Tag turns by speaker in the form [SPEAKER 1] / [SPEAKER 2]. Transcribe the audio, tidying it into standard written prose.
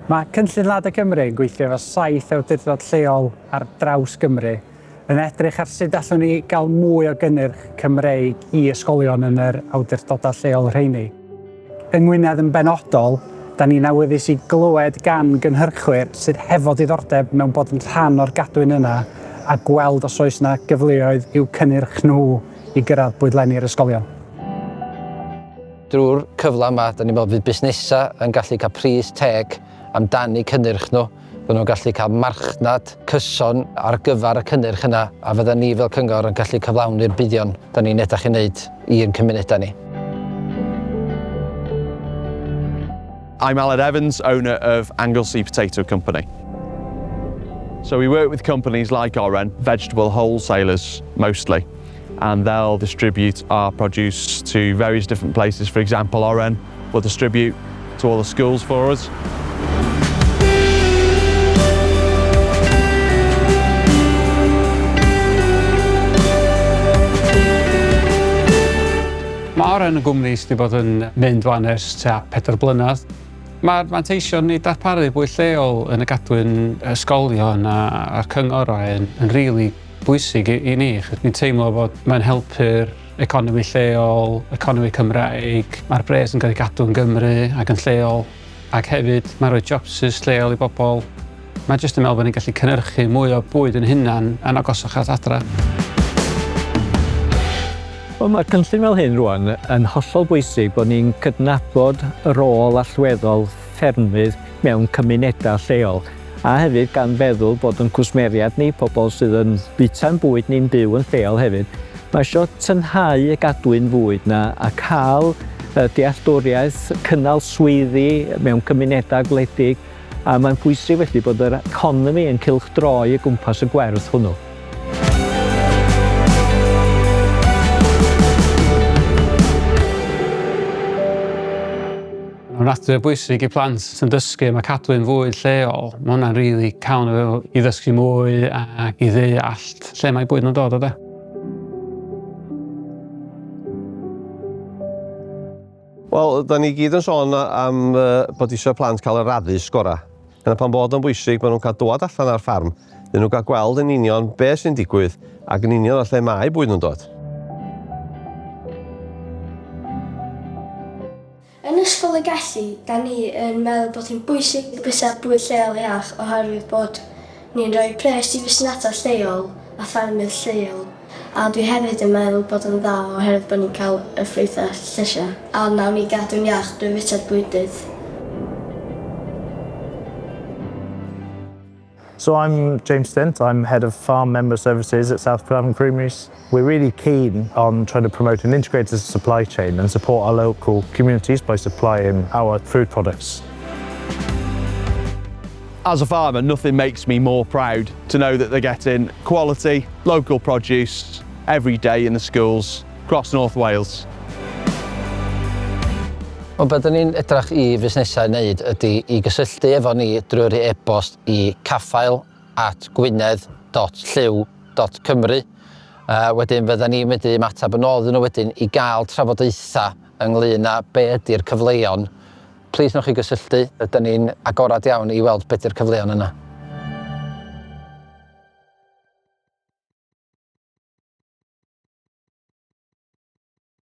[SPEAKER 1] Mae cynllun Larder Cymru yn gweithio efo 7 awdurdod lleol ar draws Gymru yn edrych ar sut allwn ni gael mwy o gynnyrch Cymreig i ysgolion yn yr awdurdodau lleol rheini. Yng Gwynedd yn benodol, da ni'n awyddus i glywed gan gynhyrchwyr sydd hefo diddordeb mewn bod yn rhan o'r gadwyn yna a gweld os oes yna gyfleoedd i'w cynnyrch nhw i gyrraedd bwydlenni'r ysgolion.
[SPEAKER 2] Drwy'r cyfle yma, da ni'n meddwl fydd busnesau yn gallu cael pris teg amdani cynnyrch nhw, fydden nhw'n gallu cael marchnad cyson ar gyfer y cynnyrch yna, a fydden ni fel cyngor yn gallu cyflawni'r buddion da ni'n edrych i wneud i'n cymunedau ni.
[SPEAKER 3] I'm Alan Evans, owner of Anglesey Potato Company. So we work with companies like Oren, vegetable wholesalers mostly, and they'll distribute our produce to various different places. For example, Oren will distribute to all the schools for us.
[SPEAKER 1] Mae Oren yn gwmni sydd wedi bod yn mynd wan ers tua 4 blynedd. Mae'r manteision i darparu bwyd lleol yn y gadwyn ysgolion a'r cyngor yn rili bwysig i ni. Ni'n teimlo bod mae'n helpu'r economi lleol, economi Cymraeg. Mae'r bres yn cael ei gadw yn Gymru ac yn lleol. Ac hefyd mae'n rhoi jobsys lleol i bobl. Mae'n jyst yn meddwl bod ni'n gallu cynhyrchu mwy o bwyd yn hunan yn agosach at adra.
[SPEAKER 4] Wel, mae'r cynllun fel hyn rwan yn hollol bwysig bod ni'n cydnabod y rôl allweddol ffermydd mewn cymunedau lleol. A hefyd gan feddwl bod yn cwsmeriad ni, pobl sydd yn bwyta'n bwyd ni'n byw yn lleol hefyd, mae eisiau tynhau y gadwyn fwyd na a cael dealltwriaeth, cynnal swyddi mewn cymunedau gwledig, a mae'n bwysig felly bod yr economi yn cylchdroi o gwmpas y gwerth hwnnw. Mae'n adre bwysig i plant sy'n dysgu am y cadwyn fwyd lleol. Mae hwnna'n rili cawn i ddysgu mwy ac i ddeall lle mae bwyd nhw'n dod o de.
[SPEAKER 5] Wel, da ni gyd yn sôn am bod eisiau plant cael yr addysg gorau. Yna pan bod yn bwysig bod nhw'n cael dod allan ar ffarm, dyn nhw'n cael gweld yn union beth sy'n digwydd ac yn union o lle mae bwyd nhw'n dod.
[SPEAKER 6] Yn ysgol y gallu, da ni yn meddwl bod hi'n bwysig bysa bwyd lleol iach oherwydd bod ni'n rhoi pres i fusnesau lleol a ffarmydd lleol. A dwi hefyd yn meddwl bod yn dda oherwydd bod ni'n cael y ffrwythau llysiau. A nawn ni gadw'n iach drwy fused bwydydd.
[SPEAKER 7] So I'm James Stent, I'm Head of Farm Member Services at South Larder Cymru. We're really keen on trying to promote an integrated supply chain and support our local communities by supplying our food products.
[SPEAKER 3] As a farmer, nothing makes me more proud to know that they're getting quality, local produce every day in the schools across North Wales.
[SPEAKER 2] Wel, beth ni'n edrych i fusnesau wneud ydy i gysylltu efo ni drwy'r e-bost i caffael@gwynedd.lliw.cymru. Wedyn fydden ni'n mynd i ymateb yn ôl nhw wedyn i gael trafodaethau ynglŷn â be ydy'r cyfleon. Plis newch chi gysylltu, ydyn ni'n agorad iawn i weld be ydy'r cyfleon yna.